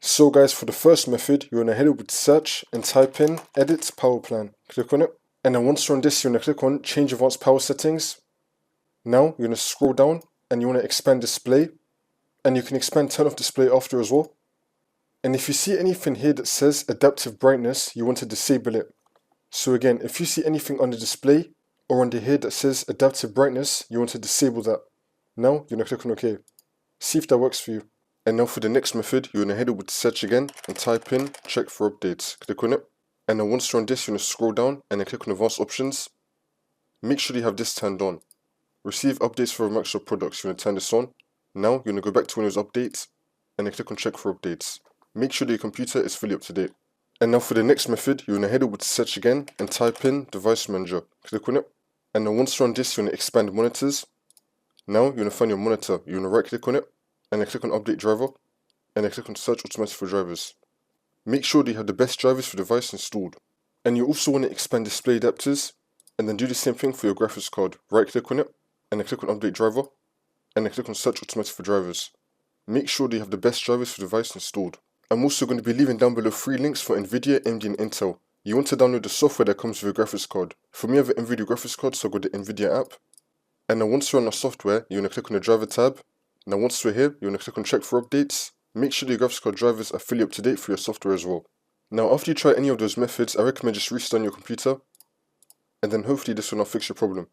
So guys, for the first method, you want to head over to search and type in edit power plan. Click on it. And then once you're on this, you want to click on change advanced power settings. Now you want to scroll down and you want to expand display. And you can expand turn off display after as well. And if you see anything here that says adaptive brightness, you want to disable it. So again, if you see anything on the display or under here that says adaptive brightness, you want to disable that. Now you want to click on OK. See if that works for you. And now for the next method, you want to head over to search again and type in check for updates. Click on it. And then once you're on this, you want to scroll down and then click on advanced options. Make sure you have this turned on. Receive updates for Microsoft products. You want to turn this on. Now you want to go back to Windows Updates and then click on check for updates. Make sure that your computer is fully up to date. And now for the next method, you want to head over to search again and type in device manager. Click on it. And then once you're on this, you want to expand monitors. Now you want to find your monitor. You want to right click on it and then click on update driver and then click on search automatically for drivers. Make sure that you have the best drivers for the device installed. And you also want to expand display adapters and then do the same thing for your graphics card. Right click on it and then click on update driver and then click on search automatically for drivers. Make sure that you have the best drivers for the device installed. I'm also going to be leaving down below 3 links for Nvidia, AMD and Intel. You want to download the software that comes with your graphics card. For me I have an Nvidia graphics card, so I got the Nvidia app. And then once you're on the software, you want to click on the driver tab. Now once we're here, you want to click on check for updates. Make sure the graphics card drivers are fully up to date for your software as well. Now after you try any of those methods, I recommend just restarting your computer. And then hopefully this will now fix your problem.